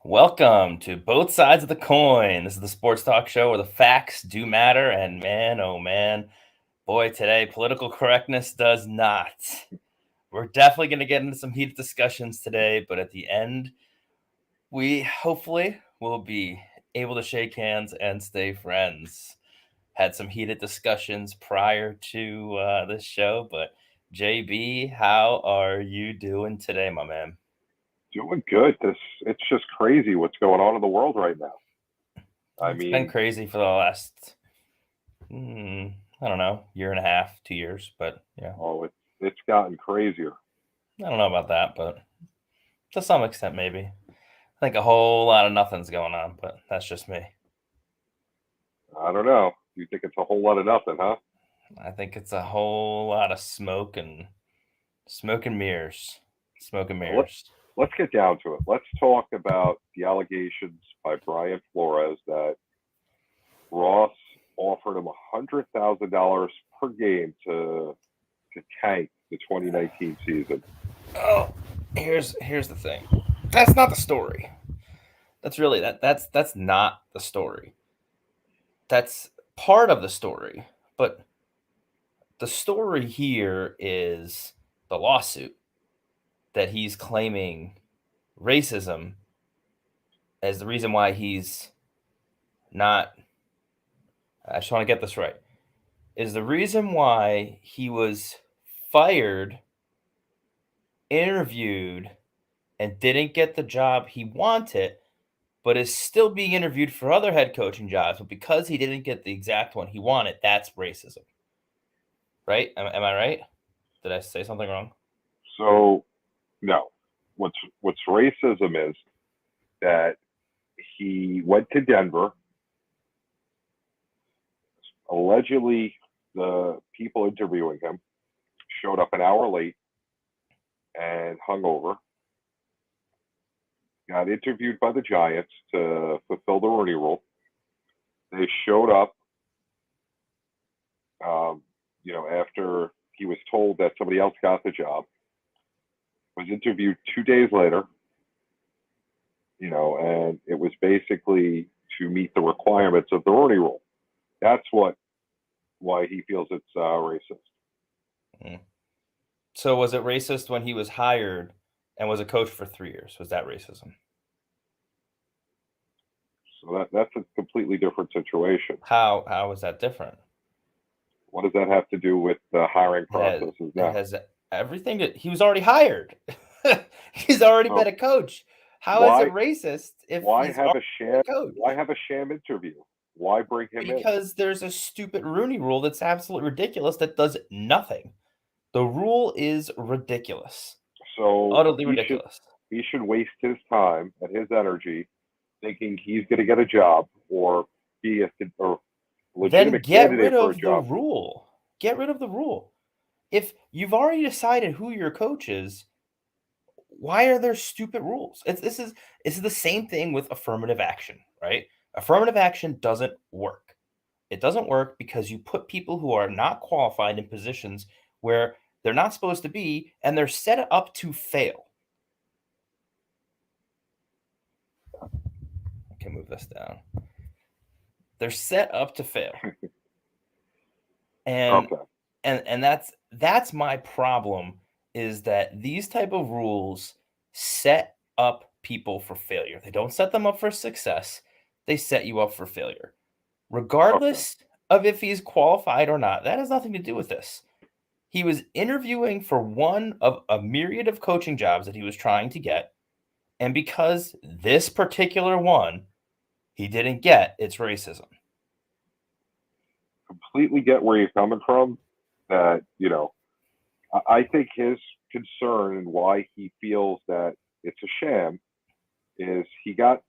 Welcome to Both Sides of the Coin. This is the sports talk show where the facts do matter. And man, oh man, boy, today political correctness does not. We're definitely going to get into some heated discussions today, but at the end, we hopefully will be able to shake hands and stay friends. Had some heated discussions prior to this show, but JB, how are you doing today, my man? Doing good. It's just crazy what's going on in the world right now. I It's been mean, crazy for the last I don't know, year and a half, 2 years, but yeah, it's gotten crazier. I don't know about that, but to some extent, maybe. I think a whole lot of nothing's going on, but that's just me. I don't know. You think it's a whole lot of nothing, huh? I think it's a whole lot of smoke and mirrors, smoke and Well, mirrors. let's get down to it. Let's talk about the allegations by Brian Flores that Ross offered him $100,000 per game to tank the 2019 season. Oh, here's the thing. That's not the story. That's really that's not the story. That's part of the story, but the story here is the lawsuit that he's claiming racism as the reason why he's not. I just want to get this right. Is the reason why he was fired, interviewed, and didn't get the job he wanted, but is still being interviewed for other head coaching jobs, but because he didn't get the exact one he wanted, that's racism. Right? Am I right? Did I say something wrong? So, no. What's racism is that he went to Denver. Allegedly, the people interviewing him showed up an hour late and hungover. Got interviewed by the Giants to fulfill the Rooney Rule. They showed up, after he was told that somebody else got the job. Was interviewed 2 days later, and it was basically to meet the requirements of the Rooney Rule. That's why he feels it's racist. Mm. So was it racist when he was hired and was a coach for 3 years? Was that racism? So that's a completely different situation. How was that different? What does that have to do with the hiring It has processes it now? has everything that he was already hired. He's already been So a coach. How is it why racist if why he's have already a been sham a coach? why have a sham interview? Why bring him in? Because there's a stupid Rooney rule that's absolutely ridiculous that does nothing. The rule is ridiculous. So Utterly ridiculous. he should waste his time and his energy thinking he's going to get a job or be a or Then legitimate get rid candidate for a of the job. rule. Get rid of the rule. If you've already decided who your coach is, why are there stupid rules? This is the same thing with affirmative action, right? Affirmative action doesn't work. It doesn't work because you put people who are not qualified in positions where they're not supposed to be, and they're set up to fail. I can move this down. They're set up to fail, and Okay. that's my problem. Is that these type of rules set up people for failure? They don't set them up for success. They set you up for failure, Okay. regardless of if he's qualified or not. That has nothing to do with this. He was interviewing for one of a myriad of coaching jobs that he was trying to get. And because this particular one he didn't get, it's racism. Completely get where you're coming from. That I think his concern and why he feels that it's a sham is he got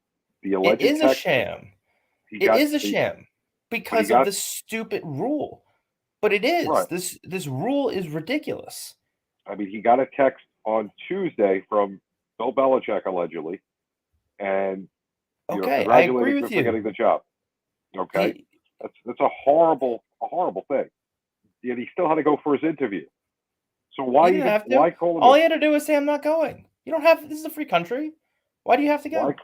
the It alleged is a text. sham. He It got is a the sham but he because of got this stupid rule. But it is. right. This rule is ridiculous. I mean, he got a text on Tuesday from Bill Belichick allegedly, and Okay, I agree congratulating him with for you. getting the job. Okay, He that's a horrible thing. Yet he still had to go for his interview. So he didn't have to. why call him All in? he had to do was say I'm not going. You don't have this is a free country. Why do you have to Why go?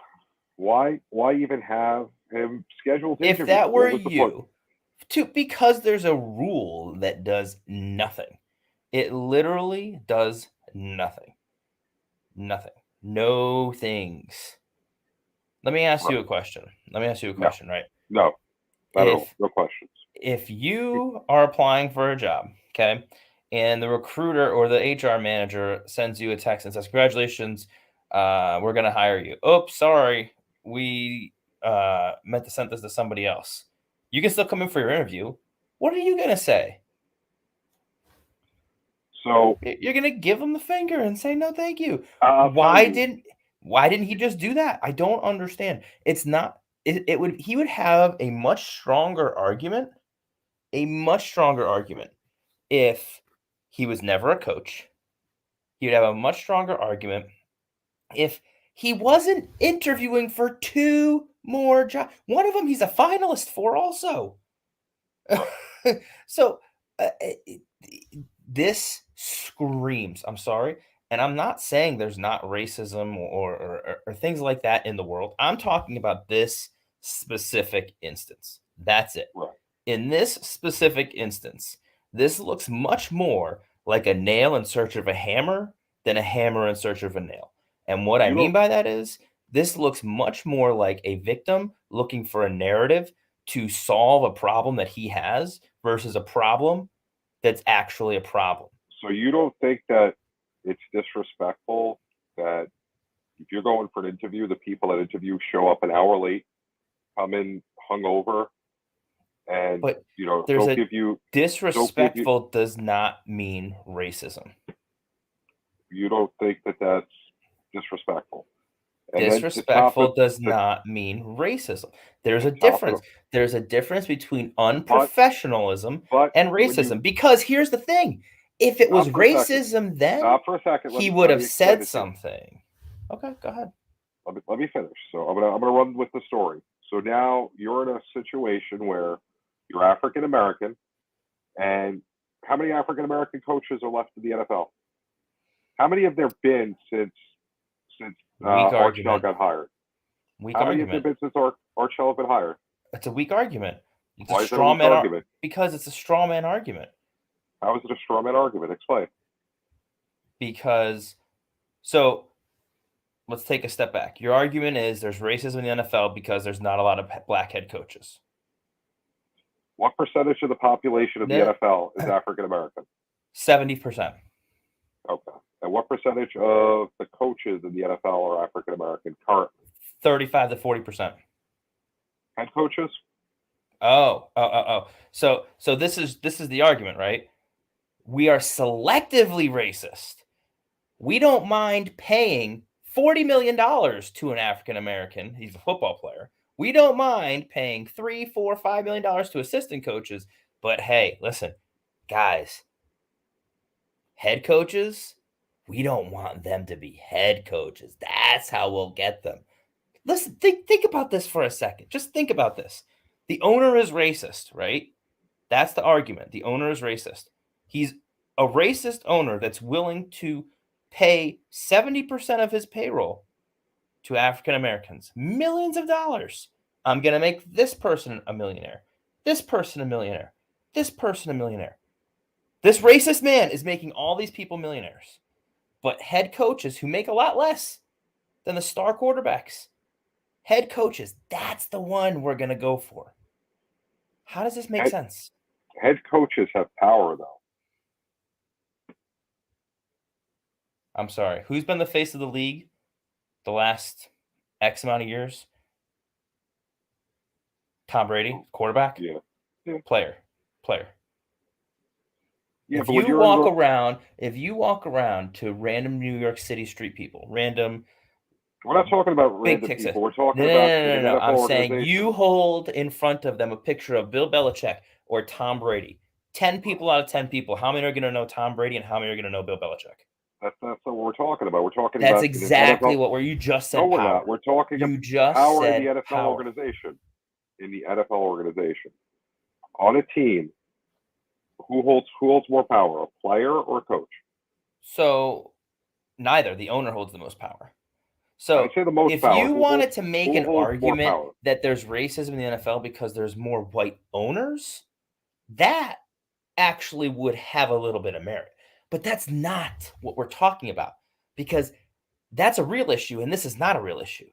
Why even have him scheduled to If interview? that were What was the point? because there's a rule that does nothing. It literally does nothing. Nothing. No things. Let me ask Right. you a question. No, Right? no, not at all. No questions. If you are applying for a job, okay, and the recruiter or the HR manager sends you a text and says, "Congratulations, we're going to hire you." Oops, sorry, we meant to send this to somebody else. You can still come in for your interview. What are you going to say? So You're going to give them the finger and say, "No, thank you." I'll tell Why you. didn't he just do that? I don't understand. It's not. It would he would have a much stronger argument. A much stronger argument if he was never a coach. He would have a much stronger argument if he wasn't interviewing for 2 more jobs. One of them he's a finalist for also. Right. So, this screams, I'm sorry, and I'm not saying there's not racism or things like that in the world. I'm talking about this specific instance. That's it. Right. In this specific instance, this looks much more like a nail in search of a hammer than a hammer in search of a nail. And what I You mean don't. by that is this looks much more like a victim looking for a narrative to solve a problem that he has versus a problem that's actually a problem. So you don't think that it's disrespectful that if you're going for an interview, the people that interview show up an hour late, come in hungover, and But there's don't a give you disrespectful does not mean racism. you don't think that that's disrespectful. And then Disrespectful does not mean racism. There's to a top it, difference. There's a difference between but unprofessionalism but and when you racism. Because here's the thing: if it was stop for a second, racism, then stop for a second. he would Let have me explain said it to you. something. Okay, go ahead. Let me finish. So I'm gonna run with the story. So now you're in a situation where you're African American, and how many African American coaches are left in the NFL? How many have there been since Weak Archell argument. got hired? Weak How many have there argument. been since Archell been hired? It's a weak argument. It's a Why is that a straw weak man argument? because it's a straw man argument. How is it a straw man argument? Explain. Because so let's take a step back. Your argument is there's racism in the NFL because there's not a lot of black head coaches. What percentage of the population of the NFL is African American? 70%. Okay. And what percentage of the coaches in the NFL are African American currently? 35 to 40%. Head coaches? Oh. So this is the argument, right? We are selectively racist. We don't mind paying $40 million to an African American. He's a football player. We don't mind paying $3, $4, $5 million to assistant coaches. But hey, listen, guys, head coaches, we don't want them to be head coaches. That's how we'll get them. Listen, think about this for a second. Just think about this. The owner is racist, right? That's the argument. The owner is racist. He's a racist owner that's willing to pay 70% of his payroll to African Americans, millions of dollars. I'm going to make this person a millionaire, this person a millionaire, this person a millionaire. This racist man is making all these people millionaires. But head coaches who make a lot less than the star quarterbacks, head coaches, that's the one we're going to go for. How does this make sense? Head coaches have power, though. I'm sorry. Who's been the face of the league the last X amount of years? Tom Brady, quarterback? Yeah. Player. Yeah, If but when you you're in walk around to random New York City street people, random we're not talking about big random Texas. people. We're talking about in an No. NFL I'm saying organization. you hold in front of them a picture of Bill Belichick or Tom Brady. 10 people out of 10 people, how many are going to know Tom Brady and how many are going to know Bill Belichick? That's not what we're talking about. We're talking That's about exactly what you just said. No, we're power. not. We're talking You about just power said in the NFL power. organization. In the NFL organization, on a team, who holds more power, a player or a coach? So neither. The owner holds the most power. So say the most if power. you Who wanted holds, to make who an holds more argument power? that there's racism in the NFL because there's more white owners, that actually would have a little bit of merit. But that's not what we're talking about, because that's a real issue and this is not a real issue.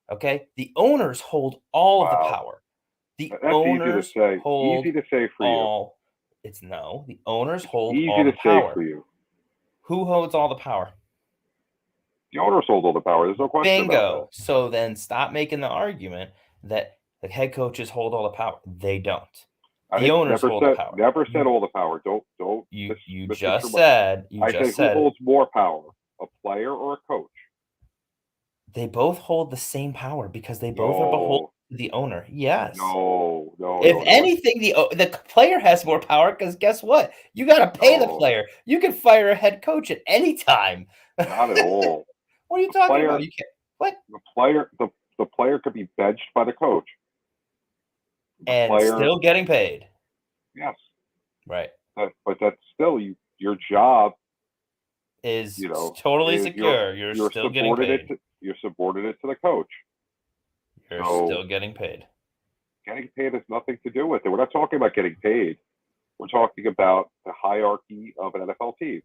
Okay? The owners hold all of the Wow, power. The that's easy to owners say. hold Easy to say for you. all. It's no. The owners hold Easy all to the say power. for you. Who holds all the power? The owners hold all the power. There's no question about that. Bingo. So then stop making the argument that the head coaches hold all the power. They don't. I The owners never hold the said power. never said all the power. Don't You misconstrue just my- said I say who holds more power, a player or a coach? they both hold the same power because they both are beholden to the owner. Yes. No. If anything, the player has more power because guess what? You got to pay the player. You can fire a head coach at any time. Not at all. What are you talking about? You can't. What? The player could be benched by the coach. And still getting paid. Yes. Right. But that's still your job is totally secure. You're still getting paid. You're subordinate to the coach. You're still getting paid. Getting paid has nothing to do with it. We're not talking about getting paid. We're talking about the hierarchy of an NFL team.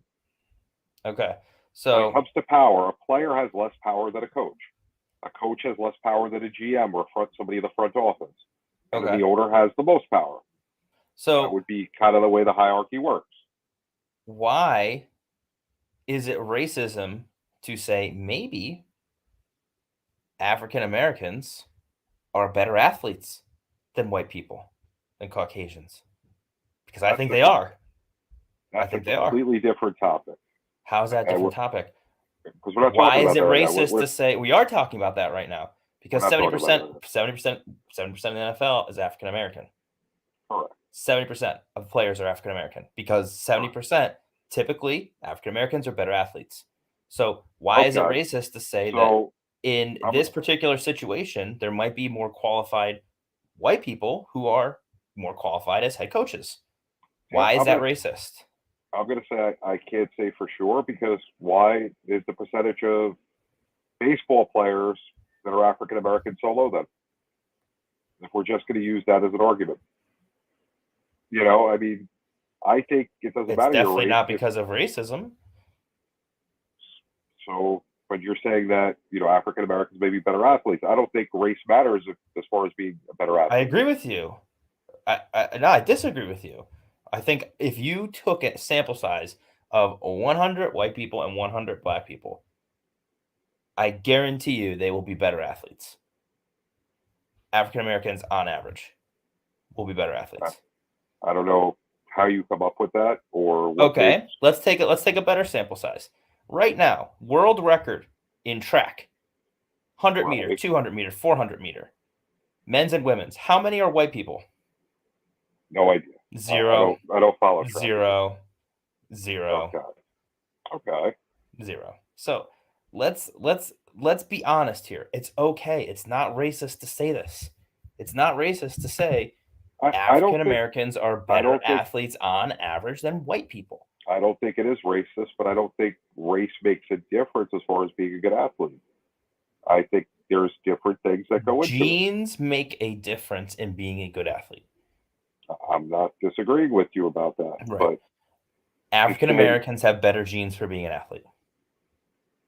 Okay. So when it comes to power, a player has less power than a coach. A coach has less power than a GM or somebody in the front office. And then the owner has the most power. So that would be kind of the way the hierarchy works. Why is it racism to say maybe African Americans are better athletes than white people, than Caucasians? Because I think they are. I think they are. That's a completely different topic. How is that a different topic? Because we're not Why talking is it about that racist to say we are talking about that right now? Because 70% of the NFL is African American. Correct. 70% of players are African American because 70% typically African Americans are better athletes. So why is it racist to say that in this particular situation there might be more qualified white people who are more qualified as head coaches? Why is that racist? I'm going to say I can't say for sure, because why is the percentage of baseball players that are African American so low then? If we're just going to use that as an argument. I mean, I think it doesn't matter. It's definitely not because of racism. So, but you're saying that, African Americans may be better athletes. I don't think race matters as far as being a better athlete. I agree with you. I disagree with you. I think if you took a sample size of 100 white people and 100 black people, I guarantee you they will be better athletes. African Americans, on average, will be better athletes. I don't know how you come up with that, or okay. Let's take a better sample size. Right now, world record in track, 100 meter, 200 meter, 400 meter, men's and women's. How many are white people? No idea. 0. I don't follow track. 0. Okay. 0. So let's be honest here. It's okay. It's not racist to say this. It's not racist to say African Americans are better athletes on average than white people. I don't think it is racist, but I don't think race makes a difference as far as being a good athlete. I think there's different things that go into it. Genes make a difference in being a good athlete. I'm not disagreeing with you about that. Right. But African Americans have better genes for being an athlete.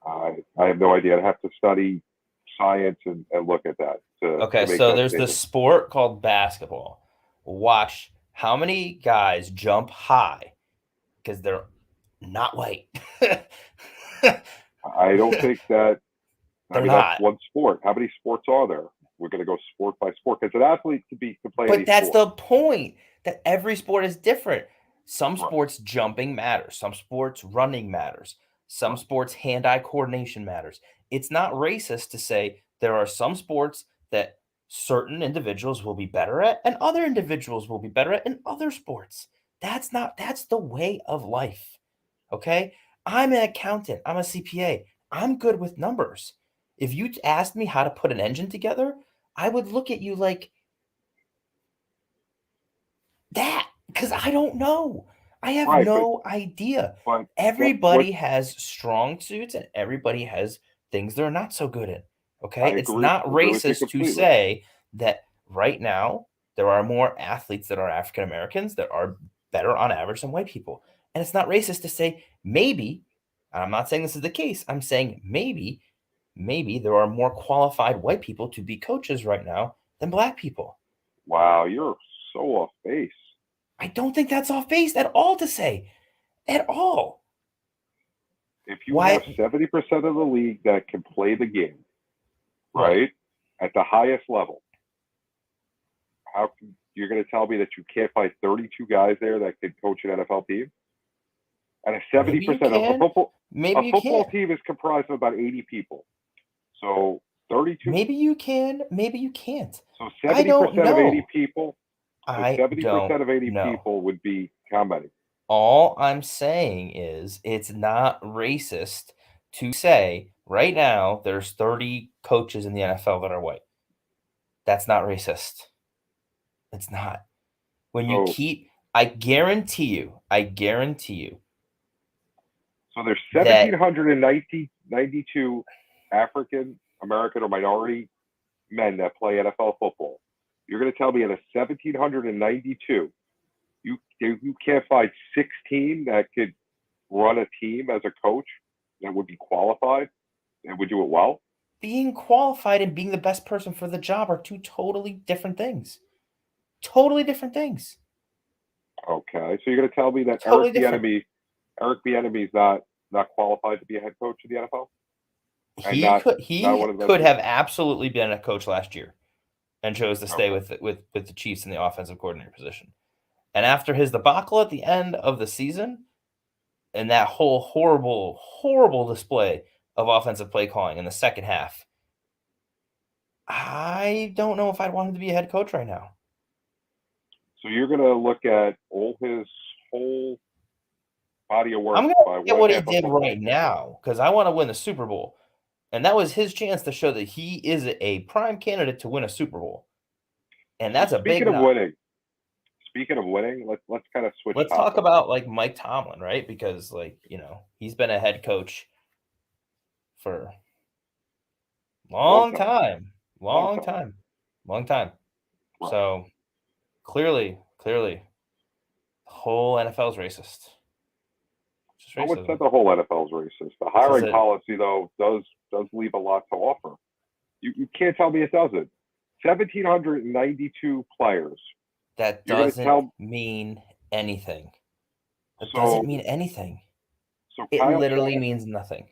I have no idea. I'd have to study science and look at that. So there's this sport called basketball. Watch how many guys jump high because they're not white. I don't think that. That's one sport. How many sports are there? We're going to go sport by sport, because an athlete can play. But that's the point. That every sport is different. Some sports jumping matters. Some sports running matters. Some sports hand-eye coordination matters. It's not racist to say there are some sports that certain individuals will be better at and other individuals will be better at in other sports. That's the way of life. Okay? I'm an accountant. I'm a CPA. I'm good with numbers. If you asked me how to put an engine together, I would look at you like that, because I don't know. I have no idea. Everybody has strong suits and everybody has things they're not so good in. Okay, it's agree not with you racist to completely. say that right now there are more athletes that are African Americans that are better on average than white people. And it's not racist to say maybe, and I'm not saying this is the case, I'm saying maybe there are more qualified white people to be coaches right now than black people. Wow, you're so off base. I don't think that's off base at all to say. At all. If you have Why? 70% of the league that can play the game, Right. right, at the highest level, how can, you're going to tell me that you can't find 32 guys there that can coach an NFL team? And a 70% of a football team is comprised of about 80 people. So 32. Maybe you can. Maybe you can't. So I don't 70% of 80 know. people. So I 70% of 80 don't know. people would be how many? All I'm saying is it's not racist to say right now there's 30 coaches in the NFL that are white. That's not racist. It's not. When you So keep, I guarantee you, so there's that 1,792 African American or minority men that play NFL football. You're going to tell me out of 1,792, you can't find 16 that could run a team as a coach that would be qualified and would do it well? being qualified and being the best person for the job are two totally different things. Totally different things. Okay, so you're going to tell me that Totally different. Eric Bieniemy is not qualified to be a head coach of the NFL? And He not one of the could best have absolutely been a coach last year and chose to stay Okay. with the Chiefs in the offensive coordinator position. And after his debacle at the end of the season and that whole horrible display of offensive play calling in the second half, I don't know if I'd want him to be a head coach right now. So you're going to look at all his whole body of work I'm going by to look at one what he half of did football. right now because I want to win the Super Bowl. And that was his chance to show that he is a prime candidate to win a Super Bowl. And that's a big Speaking of nut. winning, let's kind of switch Let's topics. talk about like Mike Tomlin, right? Because he's been a head coach for long time. Right. So clearly, the whole NFL is racist. Just I would say racism. the whole NFL is racist. The hiring policy, though, does leave a lot to offer. You can't tell me it doesn't. 1,792 players. That You're going doesn't mean anything. That doesn't mean anything. So It literally means nothing.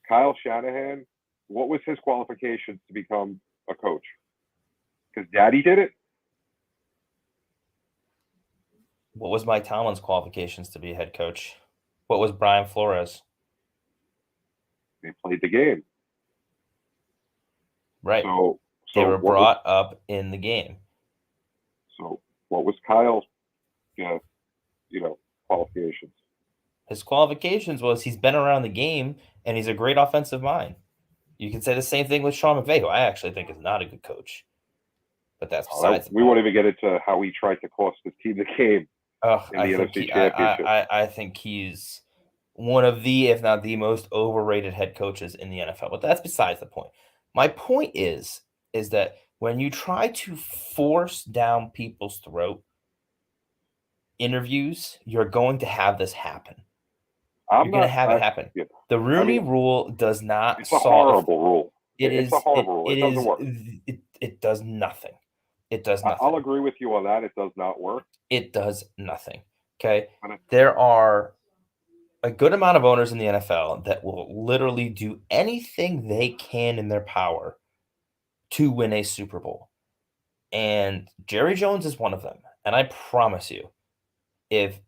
Kyle Shanahan, what was his qualifications to become a coach? Because Daddy did it. What was Mike Tomlin's qualifications to be a head coach? What was Brian Flores? They played the game. Right. So they were brought up in the game. So what was Kyle's, qualifications? His qualifications was he's been around the game and he's a great offensive mind. You can say the same thing with Sean McVay, who I actually think is not a good coach. But that's besides the point. We won't even get into how he tried to cost his team the game in the NFC Championship. I think he's one of the, if not the most overrated head coaches in the NFL. But that's besides the point. My point is that when you try to force down people's throat interviews, you're going to have this happen. You're going to have it happen. Yeah. The Rooney Rule does not solve. It's a horrible rule. It's a horrible rule. It doesn't work. It does nothing. It does nothing. I'll agree with you on that. It does not work. It does nothing. Okay? There are a good amount of owners in the NFL that will literally do anything they can in their power to win a Super Bowl. And Jerry Jones is one of them. And I promise you, if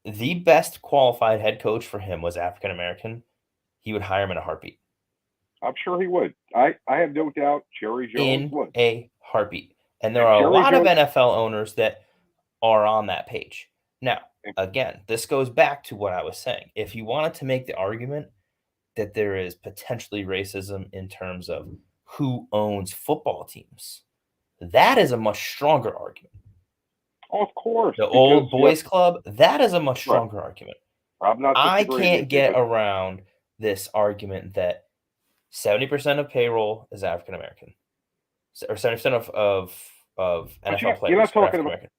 the best qualified head coach for him was African American, he would hire him in a heartbeat. I'm sure he would. I have no doubt Jerry Jones would. In a heartbeat. And there are a lot of NFL owners that are on that page. Now, again, this goes back to what I was saying. If you wanted to make the argument that there is potentially racism in terms of who owns football teams, that is a much stronger argument. Oh, of course. The old boys club, that is a much stronger argument. I'm not I can't get around this argument that 70% of payroll is African American, or 70% of But NFL you're players not are talking African about. American.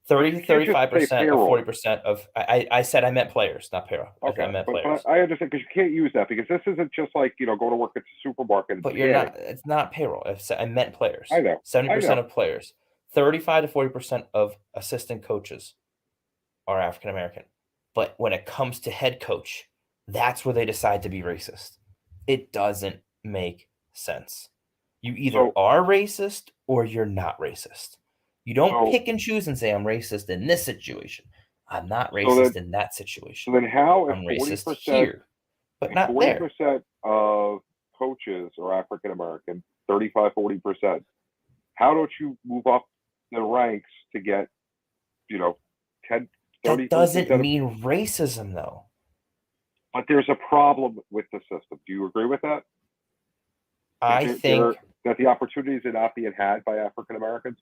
But 30 you to can't just say 35% of payroll. 40% of I said I meant players, not payroll. I Okay, meant but players. I understand because you can't use that because this isn't just like going to work at the supermarket and But you're scanning. not. It's not payroll. I meant players. I know. 70% of players. 35 to 40% of assistant coaches are African American. But when it comes to head coach, that's where they decide to be racist. It doesn't make sense. You either So are racist or you're not racist. You don't so pick and choose and say I'm racist in this situation. I'm not so racist then in that so situation. then how I'm if racist here, but if not forty there. percent of coaches are African American, 35-40%, how don't you move up the ranks to get 10 30 That doesn't 40%? mean racism, though. But there's a problem with the system. Do you agree with that? I think that the opportunities are not being had by African Americans.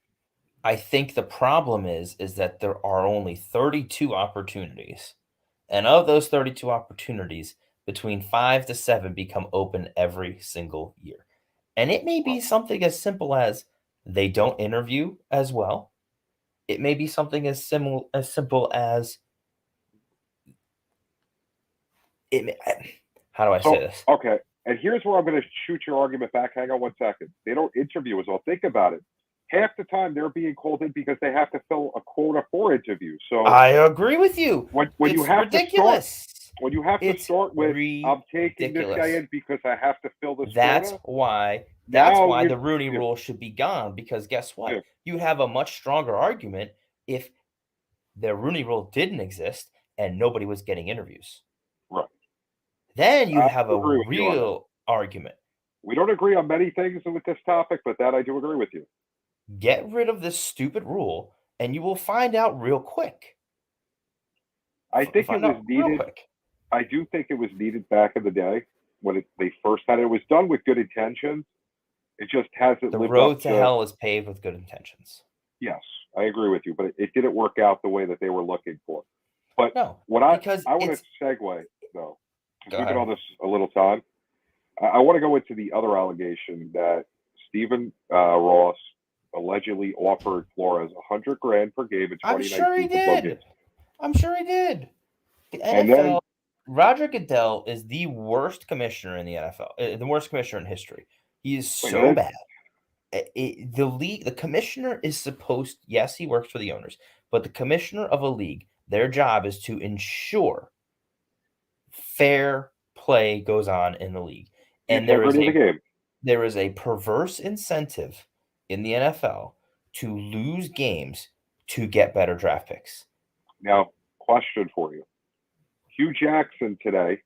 the problem is that there are only 32 opportunities. And of those 32 opportunities, between 5 to 7 become open every single year. And it may be something as simple as they don't interview as well. It may be something as simple as how do I say this? Okay, and here's where I'm going to shoot your argument back. Hang on one second. They don't interview as well. Think about it. Half the time they're being called in because they have to fill a quota for interviews. So I agree with you. when you It's have ridiculous. to start with, I'm taking this guy ridiculous. in because I have to fill this That's quota. why Now the Rooney Rule should be gone, because guess what? Yeah. You have a much stronger argument if the Rooney Rule didn't exist and nobody was getting interviews. Right. Then you'd I have a agree with you on that. real argument. We don't agree on many things with this topic, but that I do agree with you. Get rid of this stupid rule and you will find out real quick. I think it was real needed. quick. I do think it was needed back in the day when they first had it. It was done with good intentions. It just hasn't The lived road up to hell is paved with good intentions. Yes, I agree with you, but it didn't work out the way that they were looking for. But No, what I because want it's to segue though, because Go we've been ahead. on this a little time. I want to go into the other allegation that Stephen Ross allegedly offered Flores $100,000 per game in 2019. I'm sure he did. I'm sure he did. The And NFL, then Roger Goodell is the worst commissioner in the NFL, the worst commissioner in history. He is so bad. The league, the commissioner is supposed, yes, he works for the owners, but the commissioner of a league, their job is to ensure fair play goes on in the league. the And there integrity of the game. there is a perverse incentive in the NFL to lose games to get better draft picks. Now, question for you. Hugh Jackson today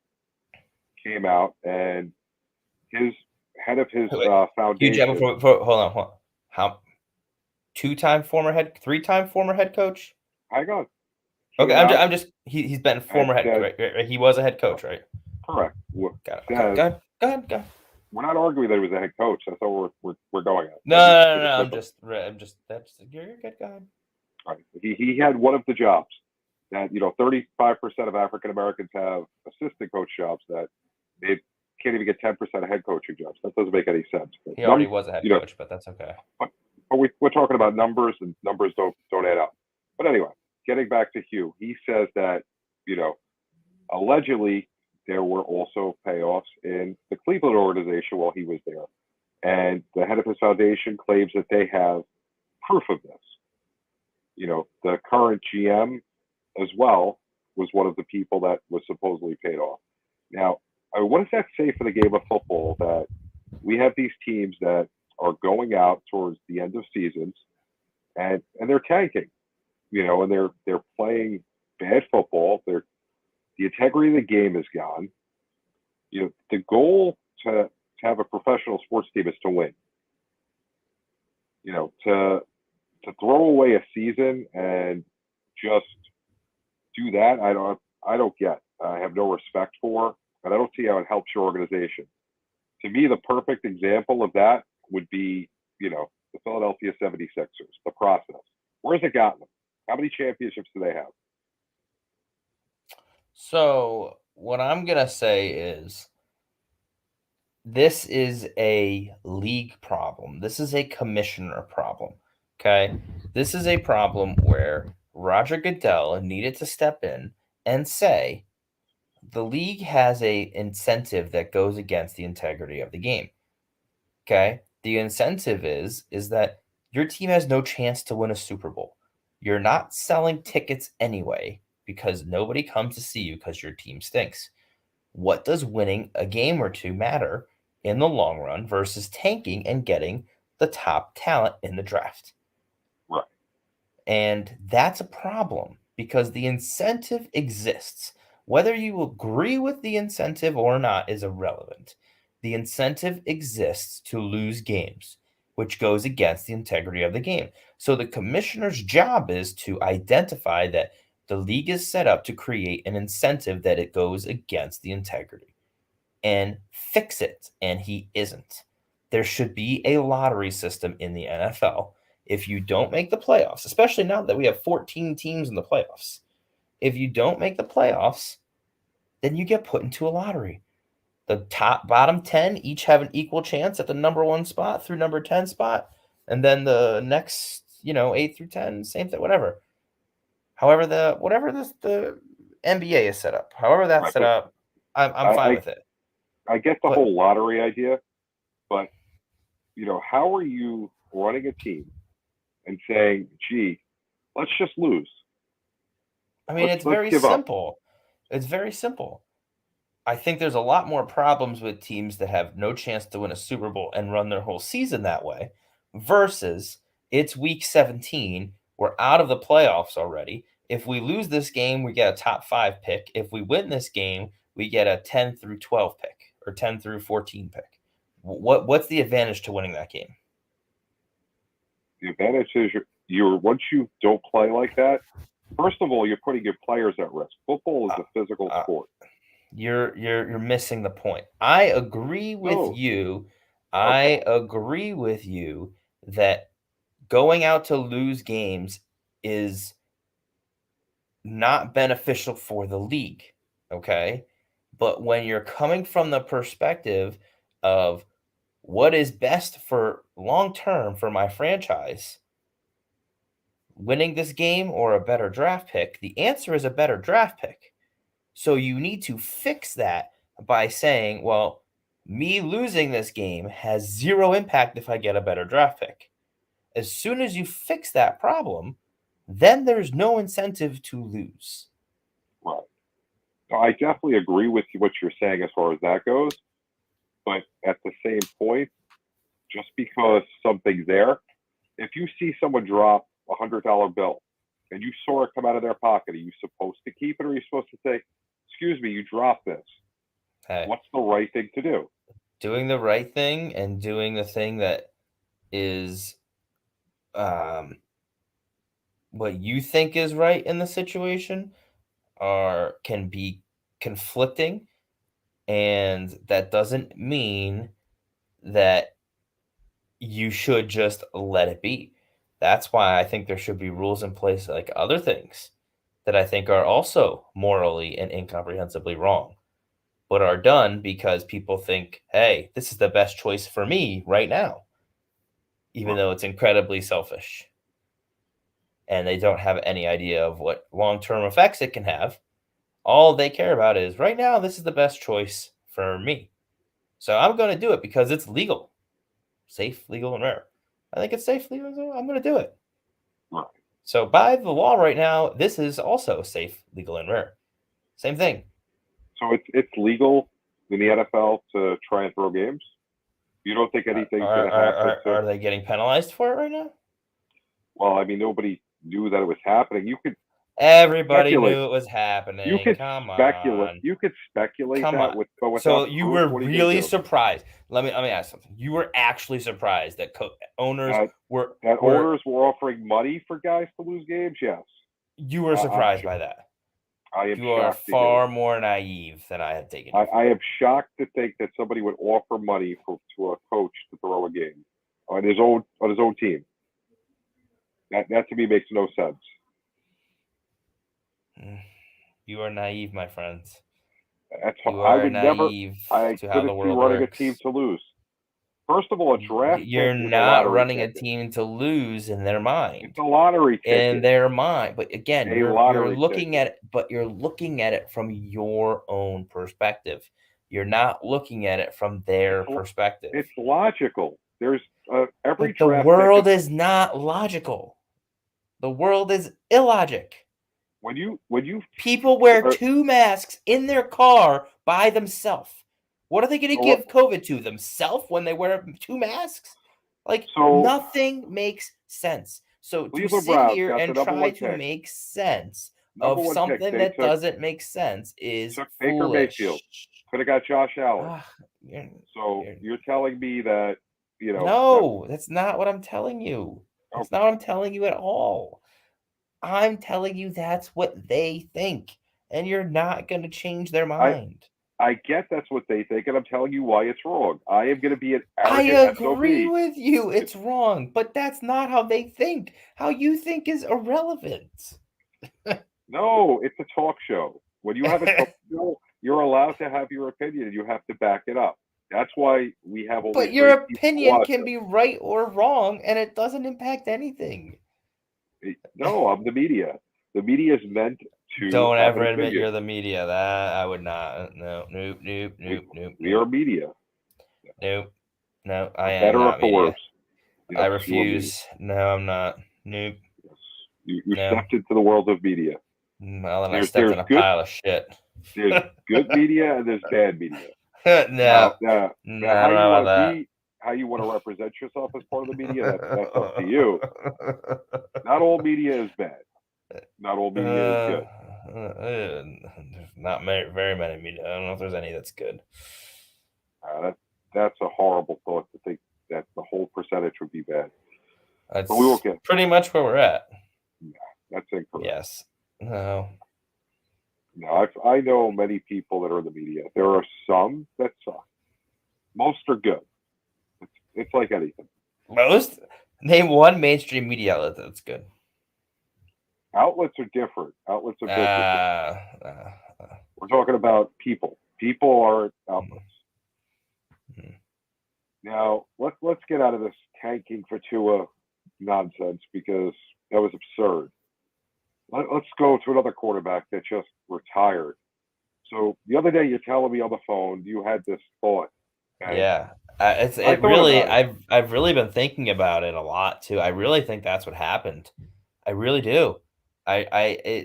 came out and his head of his foundation. Hold on. How? Three-time former head coach. Hang on. Okay, I'm just. He's been former head coach. Right? He was a head coach, right? Correct. Got it. Okay, go ahead. We're not arguing that he was a head coach. That's all we're going at. No. I'm just. That's you're good. Go ahead. All right. He had one of the jobs that 35% of African Americans have assistant coach jobs that they can't even get 10% of head coaching jobs. That doesn't make any sense. But he already was a head coach, but that's okay. But we're talking about numbers, and numbers don't add up. But anyway, getting back to Hugh, he says that allegedly there were also payoffs in the Cleveland organization while he was there, and the head of his foundation claims that they have proof of this. The current GM as well was one of the people that was supposedly paid off. Now, what does that say for the game of football that we have these teams that are going out towards the end of seasons and they're tanking, and they're playing bad football. The integrity of the game is gone. The goal to have a professional sports team is to win. To throw away a season and just do that, I don't get. I have no respect for, and I don't see how it helps your organization. To me, the perfect example of that would be, the Philadelphia 76ers, the process. Where's it gotten them? How many championships do they have? So what I'm gonna say is this is a league problem. This is a commissioner problem. Okay. This is a problem where Roger Goodell needed to step in and say the league has a incentive that goes against the integrity of the game. Okay. The incentive is that your team has no chance to win a Super Bowl. You're not selling tickets anyway because nobody comes to see you because your team stinks. What does winning a game or two matter in the long run versus tanking and getting the top talent in the draft? Right. And that's a problem because the incentive exists. Whether you agree with the incentive or not is irrelevant. The incentive exists to lose games, which goes against the integrity of the game. So the commissioner's job is to identify that the league is set up to create an incentive that it goes against the integrity and fix it. And he isn't. There should be a lottery system in the NFL. If you don't make the playoffs, especially now that we have 14 teams in the playoffs, if you don't make the playoffs, then you get put into a lottery. The bottom 10 each have an equal chance at the number 1 spot through number 10 spot. And then the next, 8 through 10, same thing, whatever. However, the NBA is set up, however that's Right. set But up, I'm fine I, with it. I get the But whole lottery idea, but how are you running a team and saying, "Gee, let's just lose. I mean, it's Let's very give up." simple. It's very simple. I think there's a lot more problems with teams that have no chance to win a Super Bowl and run their whole season that way versus it's week 17. We're out of the playoffs already. If we lose this game, we get a top 5 pick. If we win this game, we get a 10 through 12 pick or 10 through 14 pick. What's the advantage to winning that game? The advantage is you're once you don't play like that. First of all, you're putting your players at risk. Football is Uh, a physical uh, sport. you're missing the point. I agree with No, you. okay, I agree with you that going out to lose games is not beneficial for the league. Okay. But when you're coming from the perspective of what is best for long term for my franchise, winning this game or a better draft pick, the answer is a better draft pick. So you need to fix that by saying, well, me losing this game has zero impact if I get a better draft pick. As soon as you fix that problem, then there's no incentive to lose. right. So I definitely agree with what you're saying as far as that goes. But at the same point, just because something's there, if you see someone drop $100 bill and you saw it come out of their pocket, are you supposed to keep it, or are you supposed to say, "Excuse me, you dropped this. Hey, What's the right thing to do?" doing the right thing and doing the thing that is um, what you think is right in the situation can be conflicting, and that doesn't mean that you should just let it be. That's why I think there should be rules in place like other things that I think are also morally and incomprehensibly wrong, but are done because people think, hey, this is the best choice for me right now, even Right. though it's incredibly selfish. And they don't have any idea of what long term effects it can have. All they care about is right now, this is the best choice for me. So I'm going to do it because it's legal, safe, legal, and rare. I think it's safe, legal, so I'm going to do it. Right. So by the law right now, this is also safe, legal, and rare. Same thing. So it's legal in the NFL to try and throw games. You don't think Are, anything's are, going to happen are, to? are they getting penalized for it right now? Well, I mean, nobody knew that it was happening. You could Everybody speculate. knew it was You happening. could Come speculate. on. You could speculate Come on. that but So without you proof. were What are you going to really do? surprised. Let me ask something. You were actually surprised that owners That were that were owners were offering money for guys to lose games. Yes, you were surprised by that. I am You are shocked to hear far that. more naive than I had taken you I for. am shocked to think that somebody would offer money to a coach to throw a game on his own team. That to me makes no sense. Mm, you are naive, my friends. You I are would never. naive I to how the couldn't see world running a team works. to lose. First of all, a draft You're pick is a not lottery running a ticket. team to lose in their It's mind. a lottery In ticket. their mind. But again, A you're lottery looking ticket. at it, but you're looking at it from your own perspective. You're not looking at it from their perspective. It's logical. There's every But the draft pick. world is not logical. The world is illogic. When you People wear 2 masks in their car by themselves. What are they going to give COVID to? Themselves when they wear 2 masks? Like, nothing makes sense. So to sit here and try to make sense of something that doesn't make sense is Baker foolish. Mayfield. Could have got Josh Allen. So you're telling me that, No, that's not what I'm telling you. That's not what I'm telling you at all. I'm telling you that's what they think, and you're not going to change their mind. I get that's what they think, and I'm telling you why it's wrong. I am going to be an I arrogant agree SOB. with you. It's wrong, but that's not how they think. How you think is irrelevant. No, it's a talk show. When you have a talk show, you're allowed to have your opinion, and you have to back it up. That's why we have all. But your opinion can be right or wrong, and it doesn't impact anything. No, I'm the media. The media is meant to. Don't ever admit you're the media. That I would not. No, nope. We are media. Nope. No, I am better not or for media. worse. Yes, I refuse. No, I'm not. Nope. Yes. You stepped into the world of media. Well, then I stepped in a pile of shit. There's good media and there's bad media. No. Now, how you want to be, how you want to represent yourself as part of the media, that's up to you. Not all media is bad. Not all media is good. Not very many media. I don't know if there's any that's good. That's a horrible thought to think that the whole percentage would be bad. That's pretty much where we're at. Yeah, that's incorrect. Yes. No. No, I know many people that are in the media. There are some that suck. Most are good. It's like anything. Most? Name one mainstream media outlet that's good. Outlets are different. Outlets are businesses. We're talking about people. People are outlets. Now, let's get out of this tanking for Tua nonsense because that was absurd. Let's go to another quarterback that just retired. So the other day, you're telling me on the phone you had this thought. Okay? Yeah, I've really been thinking about it a lot too. I really think that's what happened. I really do.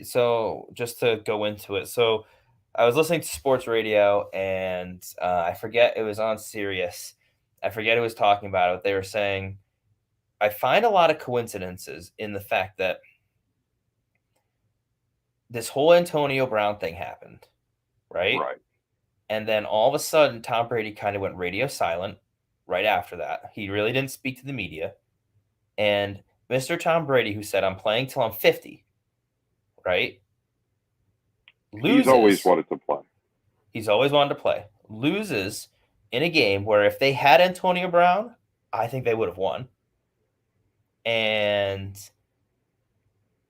So just to go into it. So I was listening to sports radio and I forget, it was on Sirius. I forget who was talking about it. They were saying, I find a lot of coincidences in the fact that this whole Antonio Brown thing happened, right? Right. And then all of a sudden, Tom Brady kind of went radio silent right after that. He really didn't speak to the media. And Mr. Tom Brady, who said, I'm playing till I'm 50, right? Loses. He's always wanted to play. He's always wanted to play. Loses in a game where if they had Antonio Brown, I think they would have won. And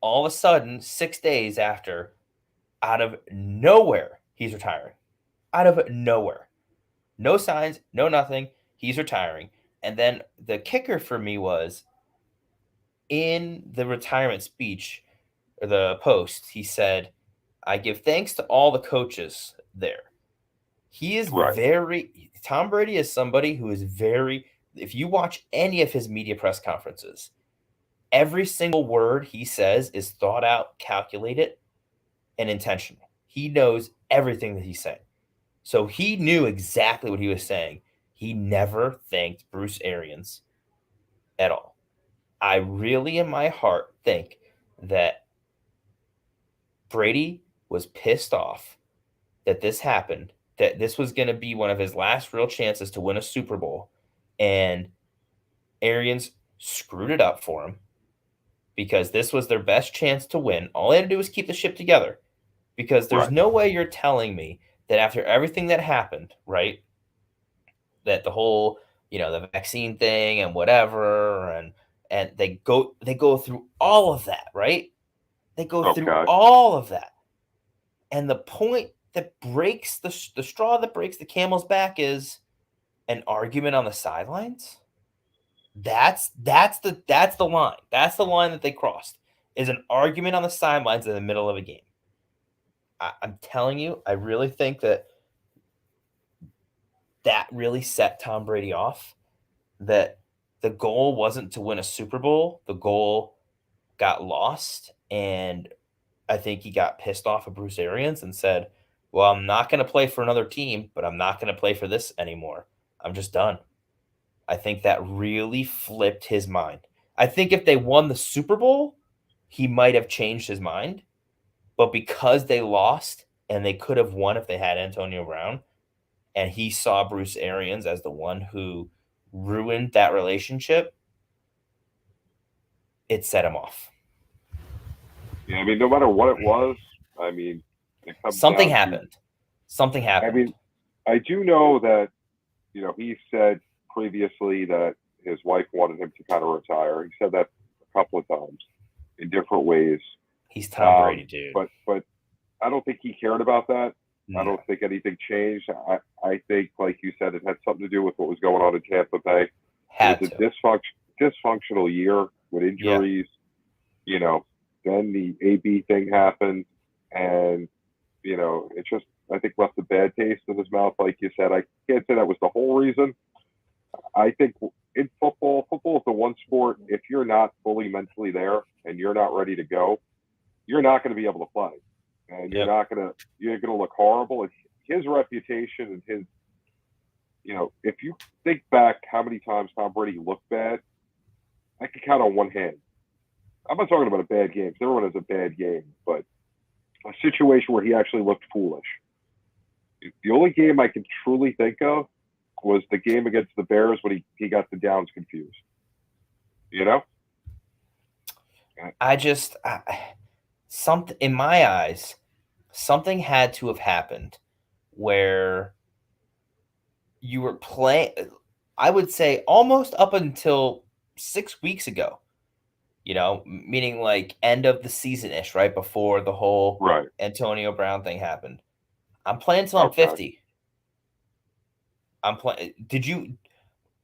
all of a sudden, 6 days after, out of nowhere, he's retiring. Out of nowhere. No signs, no nothing. He's retiring. And then the kicker for me was in the retirement speech or the post, he said, I give thanks to all the coaches there. He is Tom Brady is somebody who is if you watch any of his media press conferences, every single word he says is thought out, calculated, and intentional. He knows everything that he's saying. So he knew exactly what he was saying. He never thanked Bruce Arians at all. I really, in my heart, think that Brady was pissed off that this happened, that this was going to be one of his last real chances to win a Super Bowl, and Arians screwed it up for him because this was their best chance to win. All they had to do was keep the ship together because there's no way you're telling me that after everything that happened, right, that the whole, the vaccine thing and whatever, and they go through all of that, right? They go through all of that. And the point that breaks the straw that breaks the camel's back is an argument on the sidelines. That's the line. That's the line that they crossed. Is an argument on the sidelines in the middle of a game. I'm telling you, I really think that really set Tom Brady off. That the goal wasn't to win a Super Bowl. The goal got lost, and I think he got pissed off at Bruce Arians and said, "Well, I'm not going to play for another team, but I'm not going to play for this anymore. I'm just done." I think that really flipped his mind. I think if they won the Super Bowl, he might have changed his mind. But because they lost and they could have won if they had Antonio Brown, and he saw Bruce Arians as the one who ruined that relationship, it set him off. Yeah, I mean, no matter what it was, I mean, it comes Something down happened. Something happened. I mean, I do know that, he said previously that his wife wanted him to kind of retire. He said that a couple of times in different ways. He's Tom Brady, dude. But I don't think he cared about that. No. I don't think anything changed. I think, like you said, it had something to do with what was going on in Tampa Bay. It was a dysfunctional year with injuries. Yeah. Then the AB thing happened, and it just, I think, left a bad taste in his mouth. Like you said, I can't say that was the whole reason. I think in football is the one sport, if you're not fully mentally there and you're not ready to go, you're not going to be able to play, and you're going to look horrible. And his reputation and his, if you think back how many times Tom Brady looked bad, I can count on one hand. I'm not talking about a bad game, because everyone has a bad game, but a situation where he actually looked foolish. The only game I can truly think of was the game against the Bears when he got the downs confused. Something in my eyes, something had to have happened where you were playing, I would say almost up until 6 weeks ago, meaning like end of the season-ish, right before the whole Antonio Brown thing happened. I'm playing until I'm 50. I'm playing. Did you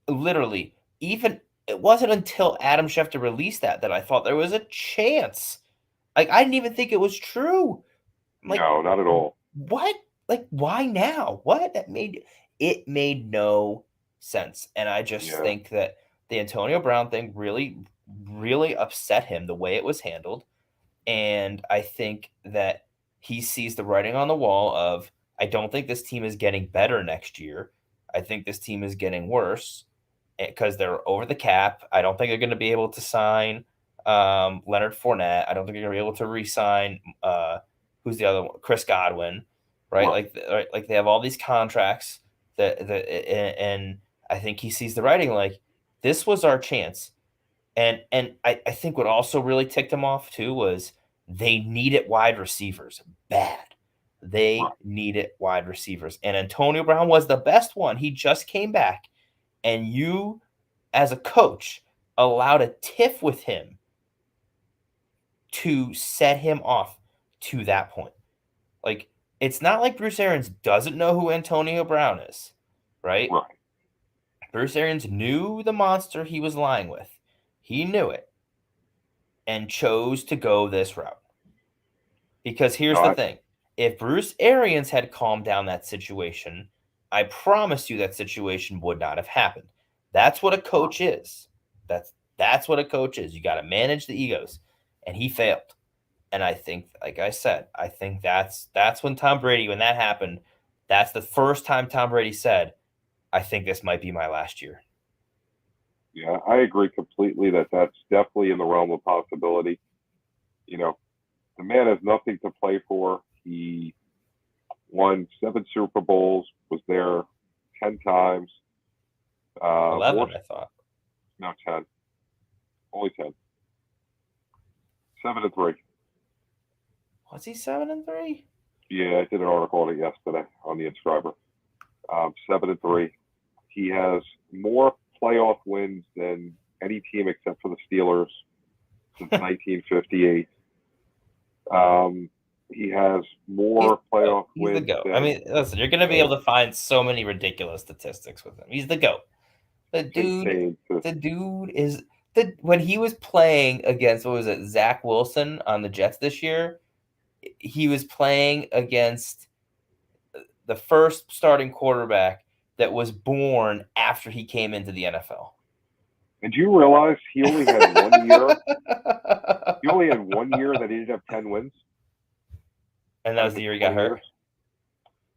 literally even? It wasn't until Adam Schefter released that I thought there was a chance. Like, I didn't even think it was true. Like, no, not at all. What? Like, why now? What? It made no sense. And I just think that the Antonio Brown thing really, really upset him the way it was handled. And I think that he sees the writing on the wall of, I don't think this team is getting better next year. I think this team is getting worse because they're over the cap. I don't think they're going to be able to sign Leonard Fournette. I don't think they're going to be able to re-sign who's the other one? Chris Godwin, right? Like they have all these contracts and I think he sees the writing like, this was our chance. And I think what also really ticked him off too was they needed wide receivers bad. They needed wide receivers. And Antonio Brown was the best one. He just came back. And you, as a coach, allowed a tiff with him to set him off to that point. Like, it's not like Bruce Arians doesn't know who Antonio Brown is, right? Bruce Arians knew the monster he was lying with. He knew it and chose to go this route. Because here's the thing. If Bruce Arians had calmed down that situation, I promise you that situation would not have happened. That's what a coach is. That's what a coach is. You got to manage the egos. And he failed. And I think, like I said, I think that's when Tom Brady, when that happened, that's the first time Tom Brady said, I think this might be my last year. Yeah, I agree completely that that's definitely in the realm of possibility. The man has nothing to play for. He won 7 Super Bowls, was there 10 times. 11, I thought. No, 10. Only 10. 7-3. Was he 7-3? Yeah, I did an article on it yesterday on the Inscriber. 7-3. He has more playoff wins than any team except for the Steelers since 1958. He has more playoff He's the wins GOAT. than I mean, listen, you're going to be able to find so many ridiculous statistics with him. He's the GOAT. The dude is when he was playing against, what was it, Zach Wilson on the Jets this year, he was playing against the first starting quarterback that was born after he came into the NFL. And do you realize he only had 1 year? He only had 1 year that he didn't have 10 wins. And that was the year he got hurt?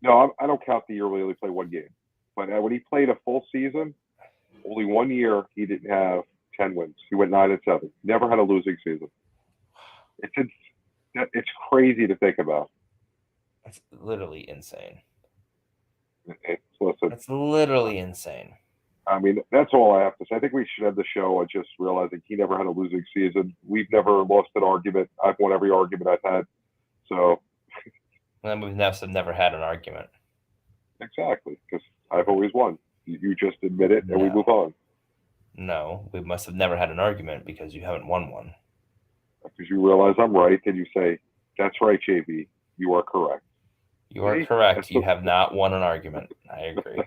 No, I don't count the year where he only played one game. But when he played a full season, only 1 year he didn't have 10 wins. He went 9-7. Never had a losing season. It's crazy to think about. That's literally insane. Listen, that's literally insane. I mean, that's all I have to say. I think we should end the show on just realizing he never had a losing season. We've never lost an argument. I've won every argument I've had. So. And we've never had an argument. Exactly, because I've always won. You just admit it, and we move on. No, we must have never had an argument because you haven't won one. Because you realize I'm right, and you say, "That's right, JB. You are correct." You are correct. You have not won an argument. I agree.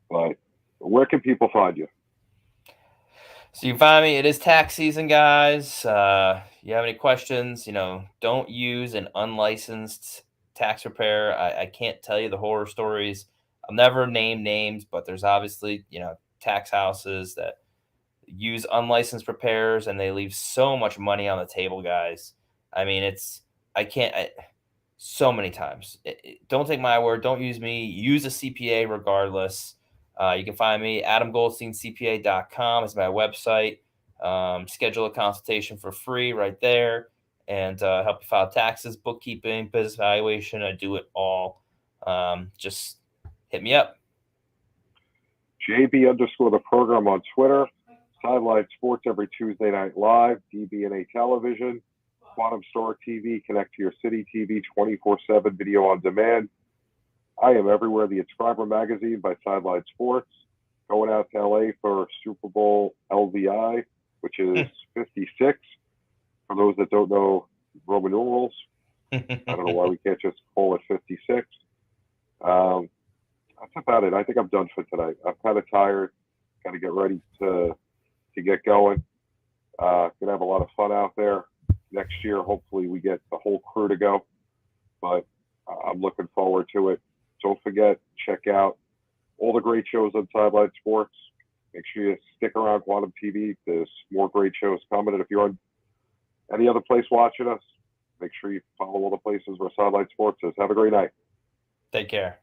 But where can people find you? So you can find me. It is tax season, guys. You have any questions? Don't use an unlicensed tax preparer. I can't tell you the horror stories. I'll never name names, but there's obviously, tax houses that use unlicensed preparers and they leave so much money on the table, guys. I mean, so many times. Don't take my word. Don't use me. Use a CPA regardless. You can find me adamgoldsteincpa.com is my website. Schedule a consultation for free right there and help you file taxes, bookkeeping, business valuation. I do it all. Just hit me up. JB_ the program on Twitter. Sideline Sports every Tuesday night live. DBNA Television. Quantum Store TV. Connect to your city TV 24/7 video on demand. I am everywhere. The Inscriber Magazine by Sideline Sports. Going out to LA for Super Bowl LVI, which is 56. For those that don't know Roman numerals, I don't know why we can't just call it 56. That's about it. I think I'm done for tonight. I'm kind of tired. Got to get ready to get going. Gonna have a lot of fun out there next year. Hopefully we get the whole crew to go, but I'm looking forward to it. Don't forget, check out all the great shows on Sideline Sports. Make sure you stick around Quantum TV. There's more great shows coming. And if you're on any other place watching us, make sure you follow all the places where Sideline Sports is. Have a great night. Take care.